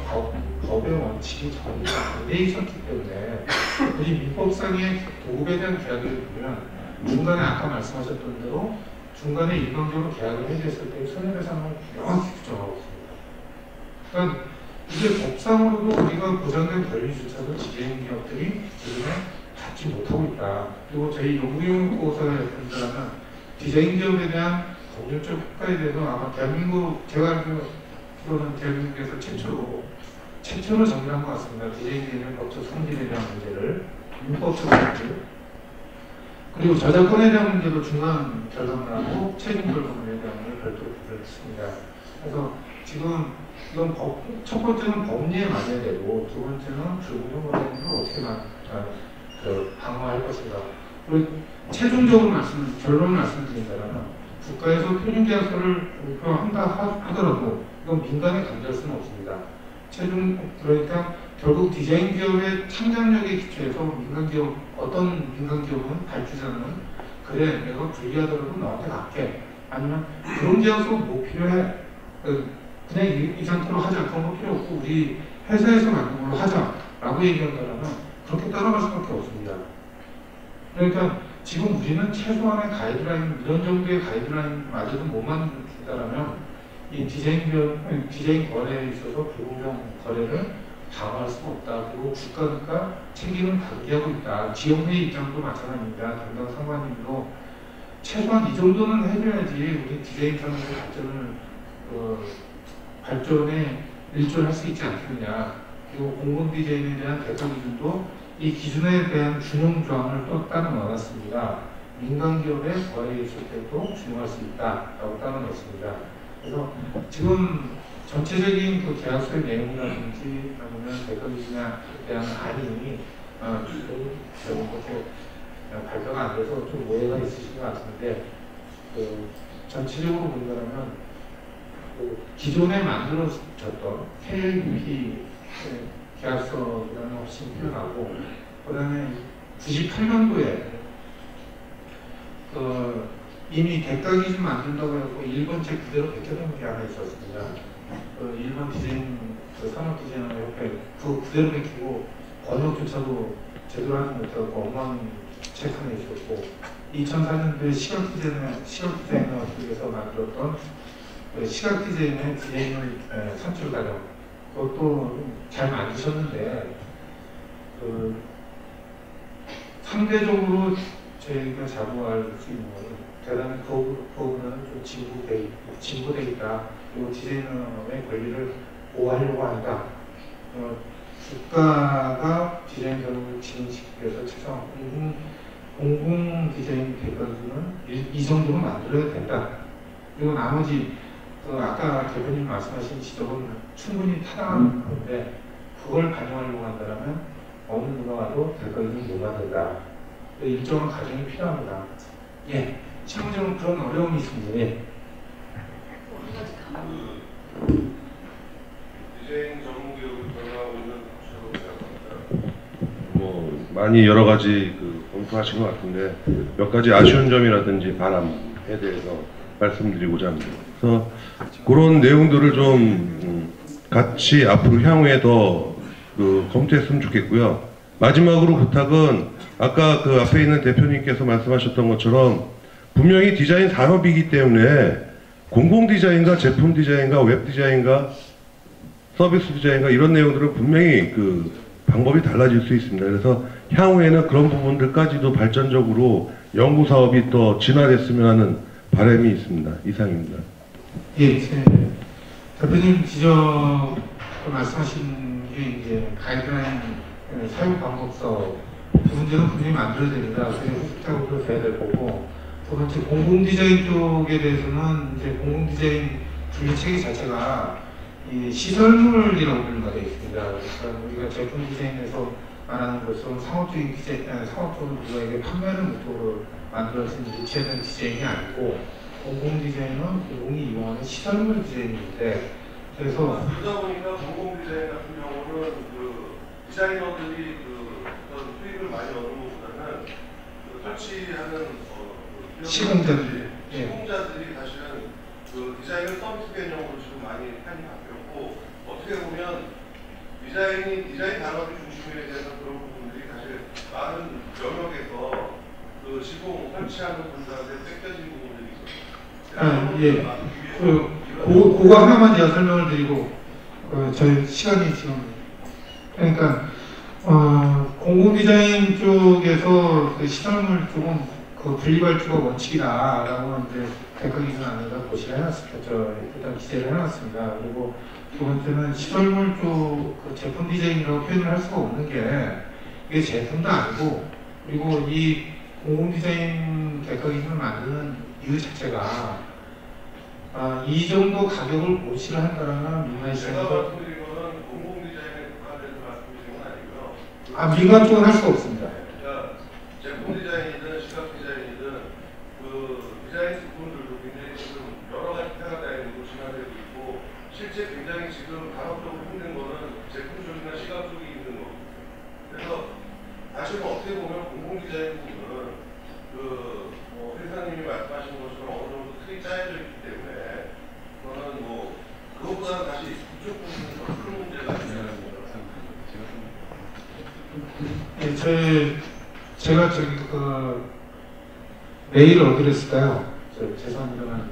법의 원칙이 정리가 안 돼 있었기 때문에 우리 민법상의 도급에 대한 계약을 보면 중간에 아까 말씀하셨던 대로 중간에 일방적으로 계약을 해제했을 때 손해배상을 명확히 규정하고 있습니다. 그러니까 이게 법상으로도 우리가 보장된 권리조차도 디자인 기업들이 요즘에 받지 못하고 있다. 그리고 저희 연구용역보고서에 본다면 디자인 기업에 대한 법률적 효과에 대해서 아마 대한민국 제가 알기로는 대한민국에서 최초로 정리한 것 같습니다. 디자인 기업의 법적 성질에 대한 문제를 민법적 문제 그리고 저작권에 대한 문제도 중간 결론하고 최종 결론에 대한 문제를 별도로 구별했습니다. 그래서 지금 이건 첫 번째는 법리에 맞아야 되고 두 번째는 불공정 거래를 어떻게 방어할 것인가. 그리고 최종적으로 결론을 말씀드린다면 국가에서 표준계약서를 목표한다 하더라도 이건 민간에 강제할 수는 없습니다. 그러니까 결국 디자인 기업의 창작력에 기초해서 어떤 민간 기업은 발주자는 그래 내가 불리하더라도 너한테 갈게 아니면 그런 계약서 뭐 필요해 그냥 이 상태로 하자 그런 거 필요 없고 우리 회사에서 만든 걸로 하자 라고 얘기한다면 그렇게 따라갈 수밖에 없습니다. 그러니까 지금 우리는 최소한의 가이드라인, 이런 정도의 가이드라인마저도 못 만든다라면 이 디자인 거래에 있어서 불공정 거래를 방어할 수가 없다. 그리고 국가가 책임을 다루게 있다. 지역내 입장도 마찬가지입니다. 담당 상관님도 최소한 이 정도는 해줘야지 우리 디자인 산업의 발전에 일조할 수 있지 않겠느냐. 그리고 공공 디자인에 대한 대가 기준도 이 기준에 대한 준용 조항을 또 따로 넣어놨습니다. 민간 기업의 거래에 있을 때도 준용할 수 있다라고 따로 넣었습니다. 그래서 지금 전체적인 그 계약서의 내용이라든지 아니면 대가 기준에 대한 안이 그렇게 발표가 안 돼서 좀 오해가 있으신 것 같은데 전체적으로 본다면 기존에 만들어졌던 KLP 계약서보다는 훨씬 필요하고 그 다음에 98년도에 이미 대가 기준 만든다고 해서 일본 책 그대로 베껴놓은 게 하나 있었습니다. 일본 디자인, 산업 디자인협회 그거 그대로 베끼고 번역조차도 제대로 하지 못하고 엉망 책 하나 있었고 2004년도에 시각 디자이너 쪽에서 만들었던 시각 디자인의 디자인을 산출 과정 그것도 잘 만드셨는데 상대적으로 저희가 자부할 수 있는 것은 대단히 그 부분은 좀 진보돼 있다. 그리고 디자이너의 권리를 보호하려고 한다. 국가가 디자인 산업을 진행시키기 위해서 최소한 공공 디자인 대가는 이 정도로 만들어야 된다. 그리고 나머지 아까 대표님 말씀하신 지적은 충분히 타당한 건데 그걸 반영하려고 한다면 어느 누가 와도 대가는 못 만든다. 일정한 과정이 필요합니다. 예, 실무적으로 그런 어려움이 있습니다. 예. 디자인 전문 기업을 운영하고 있는 업체라고 생각합니다. 많이 여러 가지 검토하신 것 같은데 몇 가지 아쉬운 점이라든지 바람에 대해서 말씀드리고자 합니다. 그래서 그런 내용들을 좀 같이 앞으로 향후에 더 검토했으면 좋겠고요. 마지막으로 부탁은 아까 앞에 있는 대표님께서 말씀하셨던 것처럼 분명히 디자인 산업이기 때문에 공공 디자인과 제품 디자인과 웹 디자인과 서비스 디자인과 이런 내용들은 분명히 방법이 달라질 수 있습니다. 그래서 향후에는 그런 부분들까지도 발전적으로 연구 사업이 더 진화됐으면 하는 바람이 있습니다. 이상입니다. 예, 대표님 지적 말씀하신 게 이제 가이드라인 사용 방법서 그 문제는 분명히 만들어야 됩니다. 그래서 후속작업으로 돼야 될 거고 두 번째 공공 디자인 쪽에 대해서는 이제 공공 디자인 분류 체계 자체가 이 시설물이라고 분류가 되어 있습니다. 그러니까 우리가 제품 디자인에서 말하는 것은 상업적인 디자인, 상업적으로 누구에게 판매를 목적으로 만들어진 유체된 디자인이 아니고 공공 디자인은 공공이 이용하는 시설물 디자인인데 그래서 그러다 보니까 공공 디자인 같은 경우는 디자이너들이 어떤 수익을 많이 얻는 것보다는 설치하는 시공자들이 사실은 디자인을 서비스 개념으로 지금 많이 판이 바뀌었고 어떻게 보면 디자인 단업이 중심에 대해서 그런 부분들이 사실 많은 영역에서 시공 설치하는 분들한테 뺏겨진 부분들이 있어요. 그거 하나만 제가 설명을 드리고 저희 시간이 지금 그러니까 공공 디자인 쪽에서 시설물 쪽은 분리발주가 원칙이다라고 이제 대가 기준 안에다 고시를 해놨습니다. 일단 기재를 해놨습니다. 그리고 두 번째는 시설물 쪽 제품 디자인이라고 표현을 할 수가 없는 게 이게 제품도 아니고 그리고 이 공공 디자인 대가 기준을 만드는 이유 자체가 이 정도 가격을 고시를 한다라는 민간 시장에서 말씀드린 거는 공공 디자인에 국한돼서 말씀드린 건 아니고요. 민간 쪽은 할 수가 없습니다. 그러니까 제품 디자인이든 시각 디자인이든 디자인 부분들도 굉장히 지금 여러 가지 테라다인으로 진화되고 있고 실제 굉장히 지금 단업적으로 힘든 거는 제품 쪽이나 시각 쪽이 힘든 거고 그래서 사실 어떻게 보면 공공 디자인 부분은 회사님이 말씀하신 것처럼 어느 정도 틀이 짜여져 있기 때문에 그거는 그것보다는 다시 이쪽 부분은 더 큰 문제가 있는 것 같습니다. 예, 제가 저기 메일 어디를 쓸까요? 죄송합니다만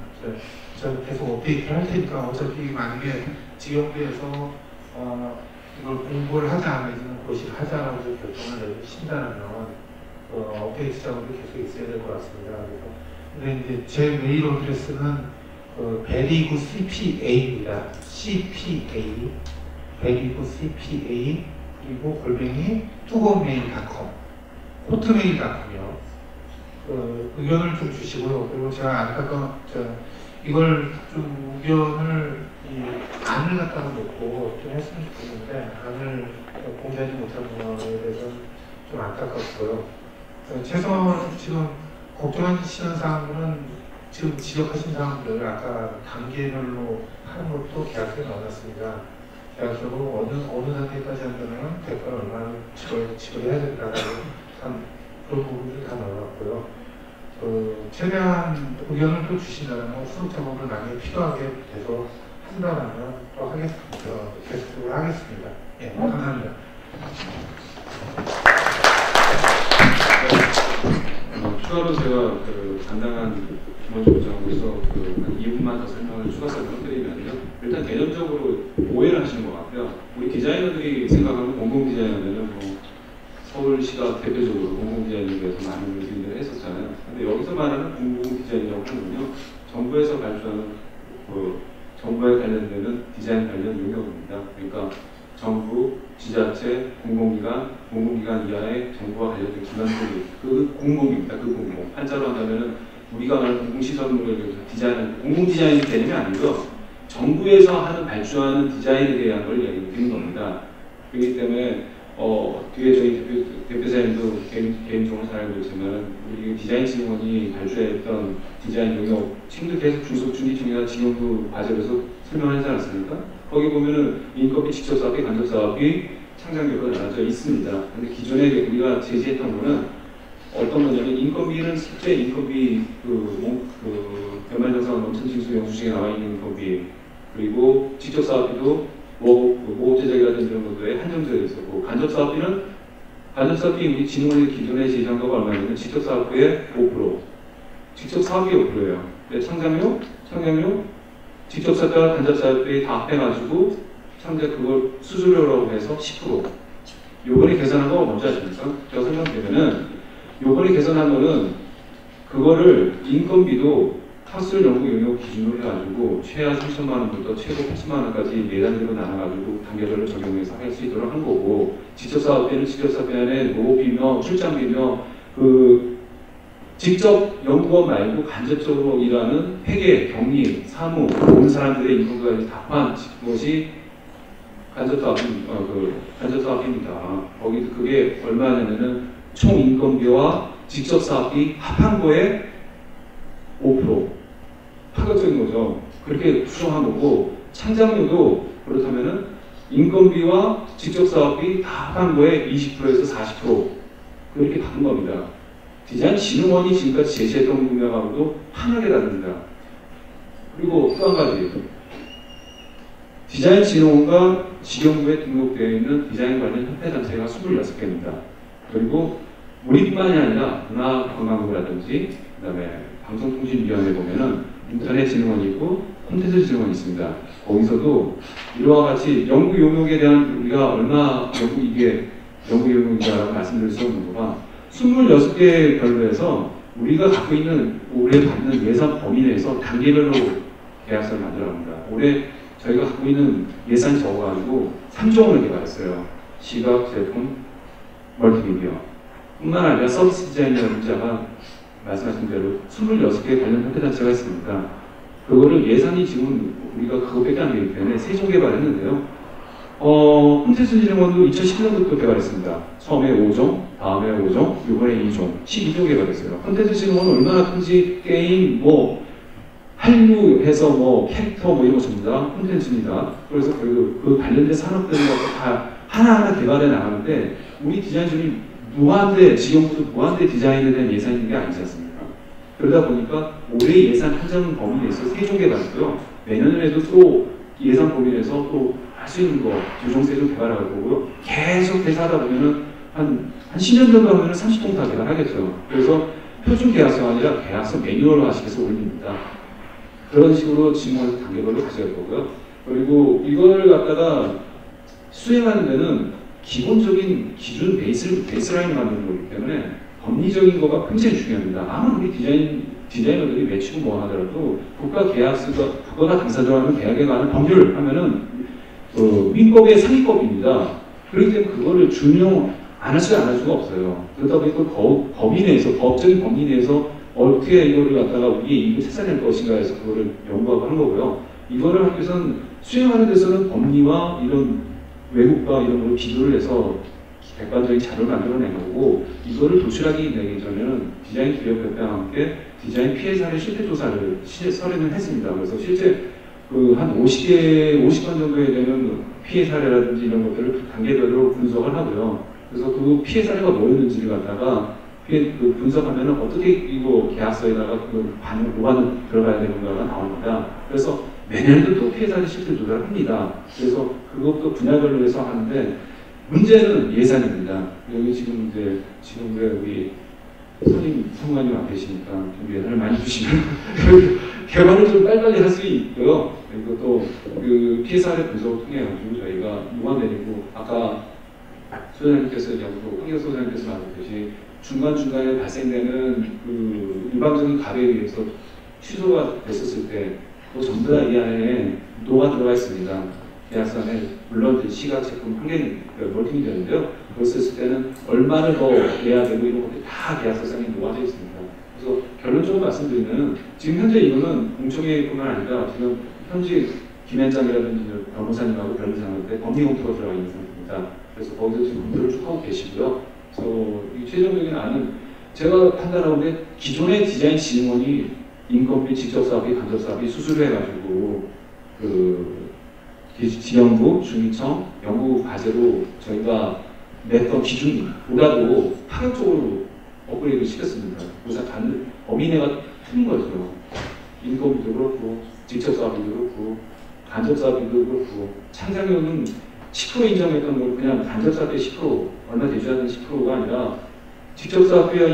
저 계속 업데이트 할 테니까 어차피 만약에 지역구에서 이걸 공부를 하자 내지는 고시를 하자라고 결정을 내리신다면 업데이트 작업이 계속 있어야 될 것 같습니다. 근데 이제 제 메일 어드레스는 베리구 CPA입니다. CPA 베리구 CPA 그리고 골뱅이 투고메일.com 호트메일.com이요. 의견을 좀 주시고요. 그리고 제가 안타까운 이걸 좀 의견을 안을 갖다가 놓고 좀 했으면 좋겠는데 안을 공개하지 못한 거에 대해서는 좀 안타깝고요. 최소한 지금 걱정하시는 사항들은 지금 지적하신 사항들을 아까 단계별로 하는 것도 계약서에 넣어놨습니다. 계약서로 어느 단계까지 한다면 대가를 얼마나 지불해야 된다라고 그런 부분을 다 넣어놨고요. 최대한 의견을 또 주신다면 수업 작업을 만약에 필요하게 돼서 한다면 또 하겠습니다. 계속적으로 하겠습니다. 예, 감사합니다. 추가로 제가 간단한 기본적 요청으로서 한 2분만 더 추가 설명을 드리면요. 일단 개념적으로 오해를 하시는 것 같아요. 우리 디자이너들이 생각하는 공공 디자이너는 서울시가 대표적으로 공공 디자인에 대해서 많은 얘기를 했었잖아요. 근데 여기서 말하는 공공 디자인이라고 하는군요. 정부에서 발주하는 정부에 관련되는 디자인 관련 용역입니다. 그러니까 정부, 지자체, 공공기관 이하의 정부와 관련된 기관들이 그 공공입니다. 그 공공. 한자로 한다면은 우리가 말하는 공공시설물을 디자인, 공공디자인 개념이 아니고요. 정부에서 하는 발주하는 디자인에 대한 걸 이야기하는 겁니다. 그렇기 때문에 뒤에 저희 대표자님도 개인적으로 잘 알고 있지만 우리 디자인 지원이 발주했던 디자인 용역 친구 계속 중속 중기중이나 지원부 과제로서 설명하지 않았습니까? 거기 보면은 인건비 직접 사업비, 간접 사업비, 창작력이 나눠져 있습니다. 근데 기존에 우리가 제시했던 거는 어떤 거냐면 인건비는 실제 인건비 연말정산 원천징수 영수증에 나와 있는 인건비 그리고 직접 사업비도 모업 제작이라든지 이런 것들에 한정되어 있었고 간접 사업비 우리 진흥원의 기존에 제시한 거가 얼마냐면 직접 사업비의 5% 직접 사업비 5%예요. 창작료 직접 사업비와 간접 사업비 다 합해가지고 창작 그걸 수수료라고 해서 10%. 요번에 계산한 거 뭔지 아십니까? 제가 설명드리면은 요번에 계산한 거는 그거를 인건비도 학술 연구 용역 기준으로 해가지고 최하 3천만 원부터 최고 8천만 원까지 예단으로 나눠가지고 단계별로 적용해서 할 수 있도록 한 거고 직접 사업비는 직접 사업비 안에 모업비며 출장비며 직접 연구원 말고 간접적으로 일하는 회계, 격리, 사무 모든 사람들의 인건비까지 다 포함한 것이 간접 사업비입니다. 거기 그게 얼마냐면은 총 인건비와 직접 사업비 합한 거에 5% 파격적인 거죠. 그렇게 추정한 거고 창작료도 그렇다면은 인건비와 직접 사업비 다 합한 거에 20%에서 40% 그렇게 다른 겁니다. 디자인 진흥원이 지금까지 제시했던 분야하고도 환하게 다릅니다. 그리고 또 한 가지 디자인 진흥원과 직영부에 등록되어 있는 디자인 관련 협회단체가 26개입니다. 그리고 우리뿐만이 아니라 문화관광부라든지 그 다음에 방송통신위원회 보면은 인터넷진흥원이 있고 콘텐츠진흥원이 있습니다. 거기서도 이와 같이 연구 용역에 대한 우리가 얼마 연구 용역이라고 말씀드릴 수 없는 거가 26개 별로 해서 우리가 갖고 있는 올해 받는 예산 범위 내에서 단계별로 계약서를 만들어 합니다. 올해 저희가 갖고 있는 예산이 적어가지고 3종을 개발했어요. 시각, 제품, 멀티미디어. 뿐만 아니라 서비스 디자인이라는 자가 말씀하신 대로 26개 관련 협회단체가 있습니다. 그거를 예산이 지금 우리가 그거밖에 안 되기 때문에 3종 개발했는데요. 콘텐츠진흥원도 2010년부터 개발했습니다. 처음에 5종, 다음에 5종, 이번에 2종, 12종 개발했어요. 콘텐츠진흥원은 얼마나 큰지 게임, 한류해서 캐릭터 이런 거 전부 다 콘텐츠입니다. 그래서 그 관련된 산업들과 다 하나하나 개발해 나가는데 우리 디자인진이 무한대, 지금부터 무한대 디자인에 대한 예산이 있는 게 아니지 않습니까? 그러다 보니까 올해 예산 한정 범위 내에서 3종 개발했고요. 내년에도 또 예산 범위 내에서 또 할 수 있는 거 2종, 3종 개발할 거고요. 계속 대사하다 보면은 한 10년 정도 하면 30통 다 개발하겠죠. 그래서 표준 계약서가 아니라 계약서 매뉴얼로 하시면서 올립니다. 그런 식으로 진행하는 단계별로 가져갈 거고요. 그리고 이걸 갖다가 수행하는 데는 기본적인 기준 베이스라인을 만드는 거기 때문에 법리적인 거가 굉장히 중요합니다. 아무리 디자이너들이 외치고 뭐 하더라도 국가 계약서가 국가가 당사자와 하는 계약에 관한 법률 하면은 민법의 상위법입니다. 그렇기 때문에 그거를 준용 안 할 수가 없어요. 그러다 보니까 법이 내에서 법적인 법리 내에서 어떻게 이거를 갖다가 우리의 이익을 찾아낼 것인가 해서 그거를 연구하고 하는 거고요. 이거를 하기 위해서는 수행하는 데서는 법리와 이런 외국과 이런 걸 비교를 해서 객관적인 자료를 만들어낸 거고, 이거를 도출하기 전에는 디자인 기업협회와 함께 디자인 피해 사례 실태 조사를 서류를 했습니다. 그래서 실제 한 50건 정도에 되는 피해 사례라든지 이런 것들을 단계별로 분석을 하고요. 그래서 그 피해 사례가 뭐였는지를 갖다가 분석하면 어떻게 이거 계약서에다가 노반을 들어가야 되는가가 나옵니다. 그래서 매년도 또 피해 사례 실태 조사를 합니다. 그래서 그것도 분야별로 해서 하는데, 문제는 예산입니다. 여기 지금 우리 선임 성관님 앞에 계시니까 좀 예산을 많이 주시면 개발을 좀 빨리빨리 할 수 있고요. 그리고 또 그 피해 사례 분석을 통해 가지고 저희가 녹아내리고, 아까 소장님께서 황교 소장님께서 말했듯이 중간중간에 발생되는 그 일방적인 가배에 의해서 취소가 됐었을 때 그 전부 다 이 안에 노가 들어가 있습니다. 계약서 안에 물론 시각, 제품, 환경 몰팅이 되는데요. 그랬을 때는 얼마를 더 내야 되고 이런 것들이 다 계약서상에 녹아져 있습니다. 그래서 결론적으로 말씀드리면 지금 현재 이거는 공청회뿐만 아니라 지금 현지 김현장이라든지 변호사님하고 변호사님한테 법리 검토가 들어가 있는 상태입니다. 그래서 거기서 지금 검토를 쭉 하고 계시고요. 그래서 이 최종적인 안은 제가 판단하는데 기존의 디자인 진흥원이 인건비, 직접사업비, 간접사업비 수수료 해가지고 지정부, 중위청, 연구 과제로 저희가 냈던 기준보다도 파격적으로 업그레이드 시켰습니다. 그래서 범위내가 큰 거죠. 인건비도 그렇고, 직접사업비도 그렇고, 간접사업비도 그렇고, 창작료는 10% 인정했던 걸 그냥 간접사업비 10%, 얼마 되지 않는 10%가 아니라 직접사업비와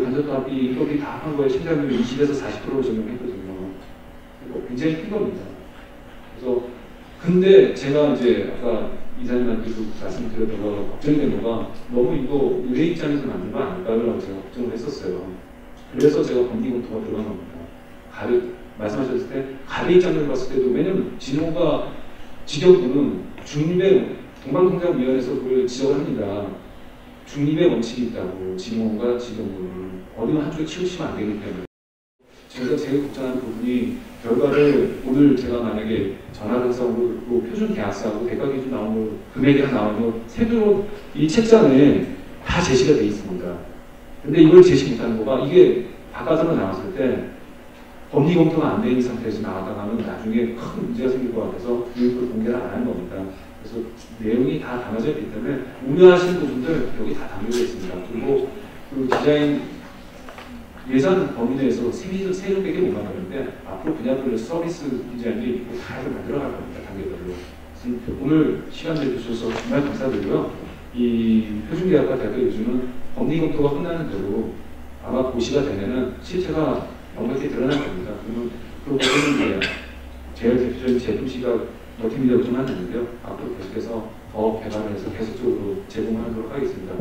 간접사업비, 인건비 다 한 거에 창작료 20에서 40%로 적용했거든요. 굉장히 큰 겁니다. 그래서 근데 제가 이제 아까 이사님한테도 말씀드렸던 거 걱정된 거가 너무 이거 의뢰 입장에서 만든 거 아닐까라고 제가 걱정을 했었어요. 그래서 제가 법리 검토가 들어간 겁니다. 말씀하셨을 때 가래 입장에서 봤을 때도, 왜냐면 진호가 직영부는 중립의 동방통장위원회에서 그걸 지적을 합니다. 중립의 원칙이 있다고, 진호가 직영부는 어느 한쪽에 치우치면 안 되기 때문에. 제가 제일 걱정하는 부분이 결과를 오늘 제가 만약에 전화상으로 듣고 표준 계약서하고 대가 기준 나오고 금액이랑 나오고 세부로 이 책장에 다 제시가 되어 있습니다. 근데 이걸 제시 못하는 거가, 이게 바깥으로 나왔을 때 법리 검토가 안 되는 상태에서 나왔다가는 나중에 큰 문제가 생길 것 같아서 이걸 공개를 안 하는 겁니다. 그래서 내용이 다 담아져 있기 때문에 우려하시는 부분들 여기 다 담겨져 있습니다. 그리고 그 디자인 예산 범위 내에서 세금밖에 못 만드는데 앞으로 분야별로 서비스 디자인이 다 만들어갈 겁니다. 단계별로. 오늘 시간 내주셔서 정말 감사드리고요. 이 표준계약과 대가 요즘은 법리 검토가 끝나는 대로 아마 고시가 되면은 실체가 명백히 드러날 겁니다. 그러면 그 부분은 제일 대표적인 제품 시각 멀티미디어로 좀 하는데요. 앞으로 계속해서 더 개발을 해서 계속적으로 제공하도록 하겠습니다.